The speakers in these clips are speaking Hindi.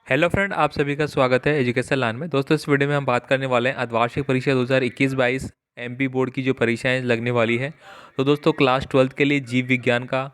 हेलो फ्रेंड, आप सभी का स्वागत है एजुकेशन लाइन में। दोस्तों, इस वीडियो में हम बात करने वाले हैं अर्धवार्षिक परीक्षा 2021-22 एमपी बोर्ड की जो परीक्षाएं लगने वाली है। तो दोस्तों, क्लास 12th के लिए जीव विज्ञान का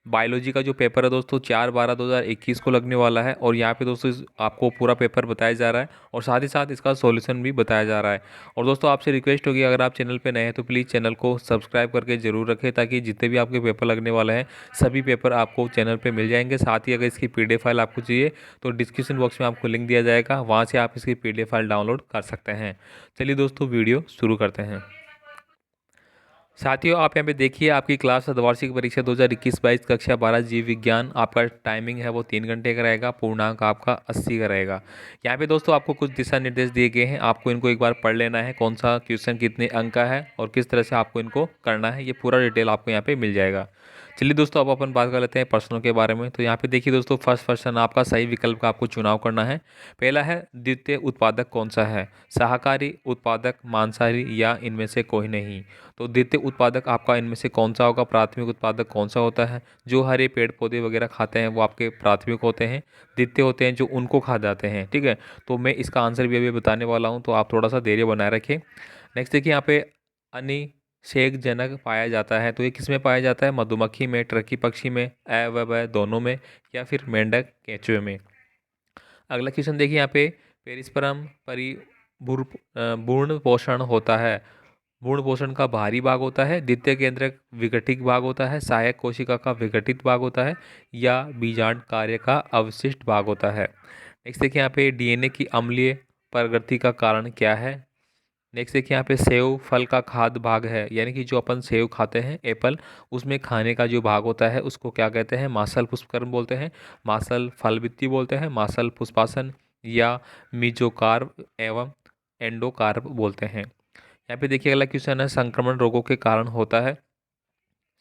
बायोलॉजी का जो पेपर है दोस्तों 4/12/2021 को लगने वाला है। और यहाँ पे दोस्तों आपको पूरा पेपर बताया जा रहा है और साथ ही साथ इसका सॉल्यूशन भी बताया जा रहा है। और दोस्तों, आपसे रिक्वेस्ट होगी, अगर आप चैनल पे नए हैं तो प्लीज़ चैनल को सब्सक्राइब करके जरूर रखें, ताकि जितने भी आपके पेपर लगने वाले हैं सभी पेपर आपको चैनल पे मिल जाएंगे। साथ ही अगर इसकी पीडीएफ फाइल आपको चाहिए तो डिस्क्रिप्शन बॉक्स में आपको लिंक दिया जाएगा, वहाँ से आप इसकी पीडीएफ फाइल डाउनलोड कर सकते हैं। चलिए दोस्तों, वीडियो शुरू करते हैं। साथियों, आप यहाँ पे देखिए, आपकी क्लास अर्धवार्षिक परीक्षा 2021-22 कक्षा 12 जीव विज्ञान, आपका टाइमिंग है वो 3 घंटे का रहेगा। पूर्णांक आपका 80 का रहेगा। यहाँ पे दोस्तों आपको कुछ दिशा निर्देश दिए गए हैं, आपको इनको एक बार पढ़ लेना है, कौन सा क्वेश्चन कितने अंक का है और किस तरह से आपको इनको करना है, ये पूरा डिटेल आपको यहाँ पे मिल जाएगा। चलिए दोस्तों, अब अपन बात कर लेते हैं प्रश्नों के बारे में। तो यहाँ पे देखिए दोस्तों, फर्स्ट प्रश्न, आपका सही विकल्प का आपको चुनाव करना है। पहला है, द्वितीय उत्पादक कौन सा है? शाकाहारी उत्पादक, मांसाहारी या इनमें से कोई नहीं? तो द्वितीय उत्पादक आपका इनमें से कौन सा होगा? प्राथमिक उत्पादक कौन सा होता है? जो हरे पेड़ पौधे वगैरह खाते हैं वो आपके प्राथमिक होते हैं। द्वितीय होते हैं जो उनको खा जाते हैं। ठीक है, तो मैं इसका आंसर भी अभी बताने वाला हूँ, तो आप थोड़ा सा धैर्य बनाए रखें। नेक्स्ट देखिए, यहाँ पे अनिषेकजनक पाया जाता है, तो ये किस में पाया जाता है? मधुमक्खी में, टर्की पक्षी में, अ व ब दोनों में, या फिर मेंढक केंचुए में? अगला क्वेश्चन देखिए, यहाँ पे पेरिस्पर्म भ्रूण पोषण होता है। भ्रूण पोषण का बाहरी भाग होता है, द्वितीय केंद्रक विघटित भाग होता है, सहायक कोशिका का विघटित भाग होता है, या बीजांड कार्य का अवशिष्ट भाग होता है? नेक्स्ट देखिए, यहाँ पे डीएनए की अम्लीय प्रगति का कारण क्या है? नेक्स्ट देखिए, यहाँ पे सेव फल का खाद्य भाग है, यानी कि जो अपन सेव खाते हैं एप्पल, उसमें खाने का जो भाग होता है उसको क्या कहते हैं? मासल पुष्पकर्ण बोलते हैं, मासल फलवृत्ति बोलते हैं, मासल पुष्पासन, या मीजोकार्प एवं एंडोकार्प बोलते हैं? यहाँ पे देखिए, अगला क्वेश्चन है, संक्रमण रोगों के कारण होता है।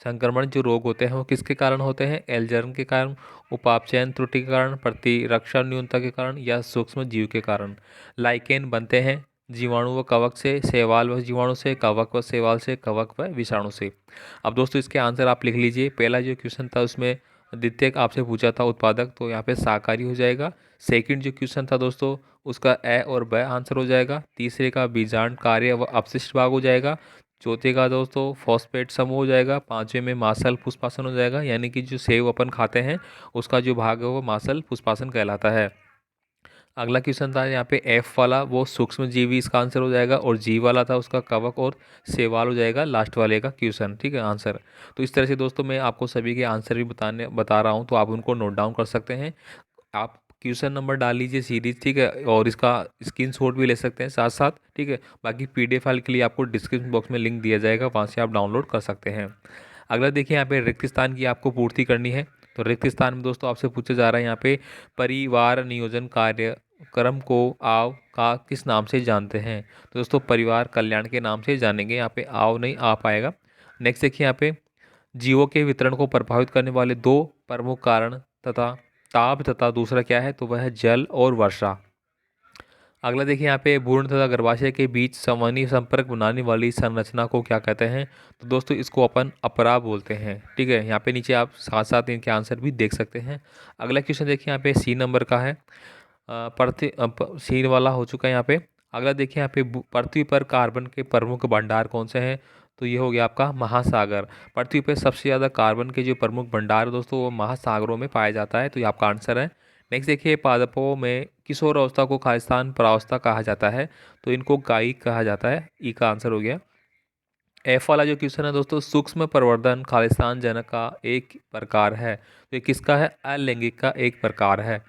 संक्रमण जो रोग होते हैं वो किसके कारण होते हैं? एल्जर्म के कारण, उपापचयन त्रुटि के कारण, प्रतिरक्षा न्यूनता के कारण, या सूक्ष्म जीव के कारण? लाइकेन बनते हैं जीवाणु व कवक से, शैवाल व जीवाणु से, कवक व शैवाल से, कवक व विषाणु से। अब दोस्तों इसके आंसर आप लिख लीजिए। पहला जो क्वेश्चन था उसमें द्वितीय आपसे पूछा था उत्पादक, तो यहाँ पे शाकाहारी हो जाएगा। सेकंड जो क्वेश्चन था दोस्तों उसका ए और ब आंसर हो जाएगा। तीसरे का बीजांड कार्य व अपशिष्ट भाग हो जाएगा। चौथे का दोस्तों फॉस्फेट समूह हो जाएगा। पांचवें में मासल पुष्पासन हो जाएगा, यानी कि जो सेव अपन खाते हैं उसका जो भाग है वो मासल पुष्पासन कहलाता है। अगला क्वेश्चन था यहाँ पे एफ वाला, वो सूक्ष्म जीवी इसका आंसर हो जाएगा, और जी वाला था उसका कवक और शैवाल हो जाएगा लास्ट वाले का क्वेश्चन। ठीक है, आंसर। तो इस तरह से दोस्तों मैं आपको सभी के आंसर भी बता रहा हूँ, तो आप उनको नोट डाउन कर सकते हैं। आप क्वेश्चन नंबर डाल लीजिए सीरीज, ठीक है, और इसका स्क्रीनशॉट भी ले सकते हैं साथ साथ। ठीक है, बाकी पीडीएफ फाइल के लिए आपको डिस्क्रिप्शन बॉक्स में लिंक दिया जाएगा, वहाँ से आप डाउनलोड कर सकते हैं। अगला देखिए, यहाँ पे रिक्त स्थान की आपको पूर्ति करनी है। तो रिक्त स्थान में दोस्तों आपसे पूछा जा रहा है यहाँ पे, परिवार नियोजन कार्यक्रम को आव का किस नाम से जानते हैं? तो दोस्तों परिवार कल्याण के नाम से जानेंगे, यहाँ पे आव नहीं आ पाएगा। नेक्स्ट देखिए, यहाँ पे जीवों के वितरण को प्रभावित करने वाले दो प्रमुख कारण तथा ताप तथा दूसरा क्या है? तो वह है जल और वर्षा। अगला देखिए, यहाँ पे भ्रूण तथा गर्भाशय के बीच संवहनी संपर्क बनाने वाली संरचना को क्या कहते हैं? तो दोस्तों इसको अपन अपरा बोलते हैं। ठीक है, यहाँ पे नीचे आप साथ साथ इनके आंसर भी देख सकते हैं। अगला क्वेश्चन देखिए, यहाँ पे सी नंबर का है। सी वाला हो चुका है यहाँ पे। अगला देखिए, यहाँ पे पृथ्वी पर कार्बन के प्रमुख भंडार कौन से हैं? तो ये हो गया आपका महासागर। पृथ्वी पर सबसे ज़्यादा कार्बन के जो प्रमुख भंडार है दोस्तों वो महासागरों में पाया जाता है, तो ये आपका आंसर है। नेक्स्ट देखिए, पादपों में किशोर अवस्था को खालिस्तान प्रावस्था कहा जाता है, तो इनको गायिक कहा जाता है। ई का आंसर हो गया। एफ वाला जो क्वेश्चन है दोस्तों, सूक्ष्म प्रवर्धन खालिस्तान जनक का एक प्रकार है, तो ये किसका है? अलैंगिक का एक प्रकार है।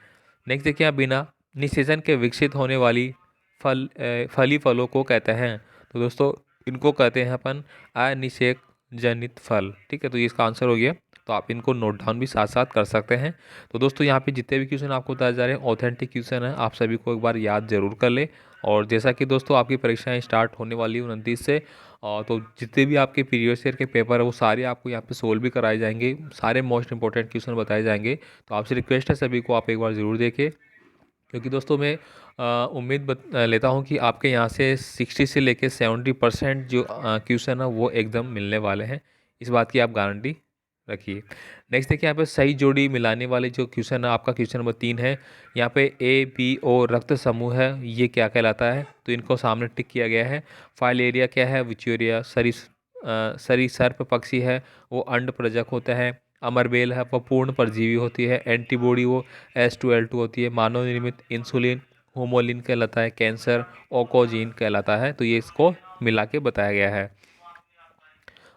नेक्स्ट देखिए, आप बिना निषेचन के विकसित होने वाली फली फलों को कहते हैं, तो दोस्तों इनको कहते हैं अपन अनिषेक जनित फल। ठीक है, तो ये इसका आंसर हो गया। तो आप इनको नोट डाउन भी साथ साथ कर सकते हैं। तो दोस्तों यहाँ पे जितने भी क्वेश्चन आपको बताए जा रहे हैं ऑथेंटिक क्वेश्चन है, आप सभी को एक बार याद जरूर कर ले। और जैसा कि दोस्तों आपकी परीक्षाएं स्टार्ट होने वाली है 29 से, तो जितने भी आपके प्रीवियस ईयर के पेपर है वो सारे आपको यहाँ पे सोल्व भी कराए जाएंगे, सारे मोस्ट इंपॉर्टेंट क्वेश्चन बताए जाएंगे। तो आपसे रिक्वेस्ट है सभी को आप एक बार ज़रूर देखें, क्योंकि दोस्तों मैं उम्मीद लेता हूँ कि आपके यहाँ से 60 से लेके 70% जो क्वेश्चन है वो एकदम मिलने वाले हैं। इस बात की आप गारंटी रखिए। नेक्स्ट देखिए यहाँ पे सही जोड़ी मिलाने वाले जो क्वेश्चन है, आपका क्वेश्चन नंबर 3 है। यहाँ पे ए बी ओ रक्त समूह है, ये क्या कहलाता है? तो इनको सामने टिक किया गया है। फाइलेरिया क्या है? विचूरिया। सरीसर्प पक्षी है, वो अंड प्रजक होता है। अमरबेल है, वो पूर्ण परजीवी होती है। एंटीबॉडी वो H2L2 होती है। मानव निर्मित इंसुलिन होमोलिन कहलाता है। कैंसर ओकोजीन कहलाता है। तो ये इसको मिला के बताया गया है।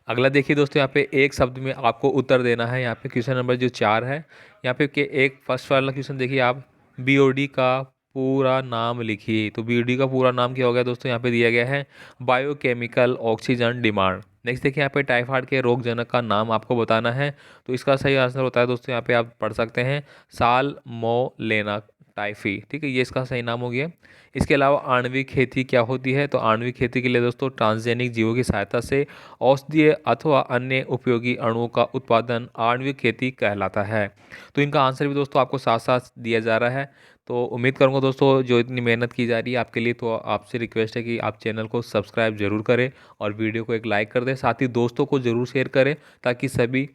अगला देखिए दोस्तों, यहाँ पे एक शब्द में आपको उत्तर देना है। यहाँ पे क्वेश्चन नंबर जो 4 है, यहाँ पे के एक फर्स्ट वाला क्वेश्चन देखिए आप, बीओडी का पूरा नाम लिखिए। तो बीओडी का पूरा नाम क्या हो गया दोस्तों? यहाँ पे दिया गया है बायोकेमिकल ऑक्सीजन डिमांड। नेक्स्ट देखिए यहाँ पे टाइफाइड के रोगजनक का नाम आपको बताना है। तो इसका सही आंसर होता है दोस्तों, यहाँ पे आप पढ़ सकते हैं साल्मोनेला टाइफी। ठीक है, ये इसका सही नाम हो गया। इसके अलावा आणविक खेती क्या होती है? तो आणविक खेती के लिए दोस्तों ट्रांसजेनिक जीवों की सहायता से औषधीय अथवा अन्य उपयोगी अणुओं का उत्पादन आणविक खेती कहलाता है। तो इनका आंसर भी दोस्तों आपको साथ साथ दिया जा रहा है। तो उम्मीद करूंगा दोस्तों, जो इतनी मेहनत की जा रही है आपके लिए, तो आपसे रिक्वेस्ट है कि आप चैनल को सब्सक्राइब जरूर करें और वीडियो को एक लाइक कर दें। साथ ही दोस्तों को ज़रूर शेयर करें, ताकि सभी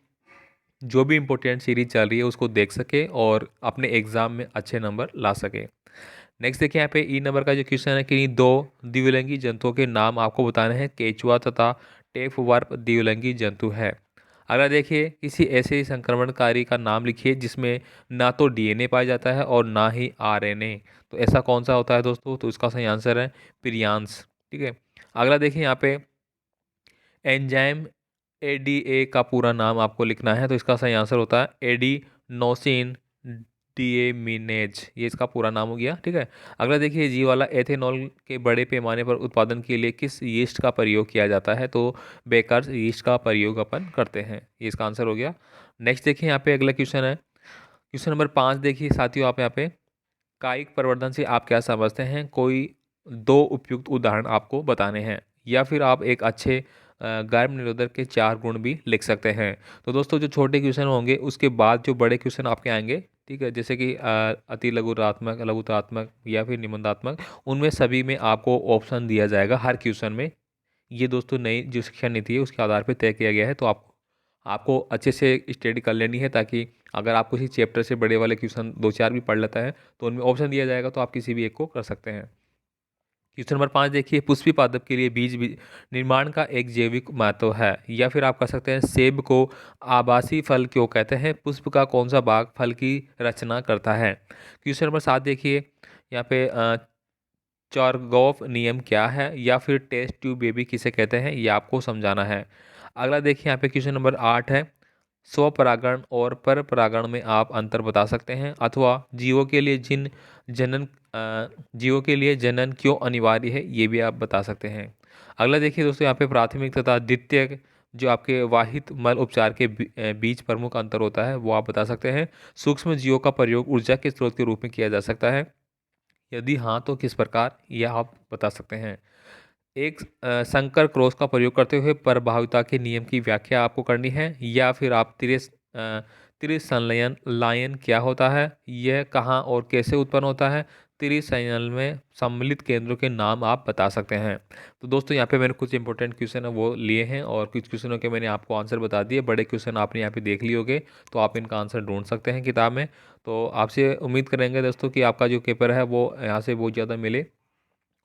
जो भी इम्पोर्टेंट सीरीज चल रही है उसको देख सके और अपने एग्जाम में अच्छे नंबर ला सके। नेक्स्ट देखिए यहाँ पे ई नंबर का जो क्वेश्चन है कि दो द्विलिंगी जंतुओं के नाम आपको बताने हैं। केचुआ तथा टेपवर्प द्विलिंगी जंतु है। अगला देखिए, किसी ऐसे संक्रमणकारी का नाम लिखिए जिसमें ना तो डीएनए पाया जाता है और ना ही आरएनए। तो ऐसा कौन सा होता है दोस्तों? तो इसका सही आंसर है प्रियांस। ठीक है। अगला देखिए यहाँ पे एंजाइम एडीए का पूरा नाम आपको लिखना है। तो इसका सही आंसर होता है एडिनोसिन डीएमिनेज, ये इसका पूरा नाम हो गया। ठीक है। अगला देखिए, जी वाला एथेनॉल के बड़े पैमाने पर उत्पादन के लिए किस यीस्ट का प्रयोग किया जाता है? तो बेकर्स यीस्ट का प्रयोग अपन करते हैं, ये इसका आंसर हो गया। नेक्स्ट देखिए यहाँ पे अगला क्वेश्चन है, क्वेश्चन नंबर 5 देखिए साथियों, आप यहाँ पे कायिक प्रवर्धन से आप क्या समझते हैं? कोई दो उपयुक्त उदाहरण आपको बताने हैं, या फिर आप एक अच्छे गर्भ निरोधक के 4 गुण भी लिख सकते हैं। तो दोस्तों, जो छोटे क्वेश्चन होंगे उसके बाद जो बड़े क्वेश्चन आपके आएंगे, ठीक है, जैसे कि अति लघुतात्मक, लघुतात्मक या फिर निबंधात्मक, उनमें सभी में आपको ऑप्शन दिया जाएगा हर क्वेश्चन में। ये दोस्तों नई जो शिक्षा नीति है उसके आधार पर तय किया गया है। तो आपको अच्छे से स्टडी कर लेनी है, ताकि अगर आप किसी चैप्टर से बड़े वाले क्वेश्चन 2-4 भी पढ़ लेता है तो उनमें ऑप्शन दिया जाएगा, तो आप किसी भी एक को कर सकते हैं। क्वेश्चन नंबर 5 देखिए, पुष्पी पादप के लिए निर्माण का एक जैविक महत्व है, या फिर आप कह सकते हैं सेब को आभासी फल क्यों कहते हैं? पुष्प का कौन सा भाग फल की रचना करता है? क्वेश्चन नंबर 7 देखिए, यहाँ पे चारगॉफ नियम क्या है, या फिर टेस्ट ट्यूब बेबी किसे कहते हैं, ये आपको समझाना है। अगला देखिए यहाँ पे क्वेश्चन नंबर 8 है, स्वपरागण और पर परागण में आप अंतर बता सकते हैं, अथवा जीवों के लिए जनन क्यों अनिवार्य है, ये भी आप बता सकते हैं। अगला देखिए दोस्तों, यहाँ पे प्राथमिक तथा द्वितीयक जो आपके वाहित मल उपचार के बीच प्रमुख अंतर होता है वो आप बता सकते हैं। सूक्ष्म जीवों का प्रयोग ऊर्जा के स्रोत के रूप में किया जा सकता है, यदि हाँ तो किस प्रकार, यह आप बता सकते हैं। एक संकर क्रॉस का प्रयोग करते हुए प्रभाविता के नियम की व्याख्या आपको करनी है, या फिर आप त्रिसंलयन लायन क्या होता है, यह कहाँ और कैसे उत्पन्न होता है, त्रिसंलयन में सम्मिलित केंद्रों के नाम आप बता सकते हैं। तो दोस्तों, यहाँ पे मैंने कुछ इंपॉर्टेंट क्वेश्चन है वो लिए हैं, और कुछ क्वेश्चनों के मैंने आपको आंसर बता दिए। बड़े क्वेश्चन आपने यहाँ पे देख लिए होंगे, तो आप इनका आंसर ढूंढ सकते हैं किताब में। तो आपसे उम्मीद करेंगे दोस्तों कि आपका जो पेपर है वो यहाँ से बहुत ज़्यादा मिले।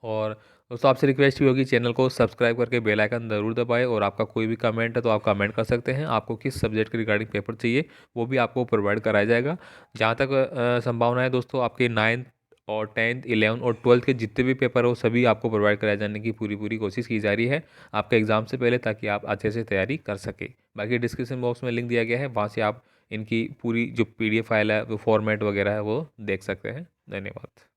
और दोस्तों, आपसे रिक्वेस्ट भी होगी, चैनल को सब्सक्राइब करके बेल आइकन ज़रूर दबाएं, और आपका कोई भी कमेंट है तो आप कमेंट कर सकते हैं। आपको किस सब्जेक्ट के रिगार्डिंग पेपर चाहिए वो भी आपको प्रोवाइड कराया जाएगा। जहाँ तक संभावना है दोस्तों, आपके 9th और 10th 11th और 12th के जितने भी पेपर हो सभी आपको प्रोवाइड कराए जाने की पूरी पूरी कोशिश की जा रही है आपके एग्ज़ाम से पहले, ताकि आप अच्छे से तैयारी कर सके। बाकी डिस्क्रिप्शन बॉक्स में लिंक दिया गया है, वहाँ से आप इनकी पूरी जो PDF फाइल है, वो फॉर्मेट वगैरह है वो देख सकते हैं। धन्यवाद।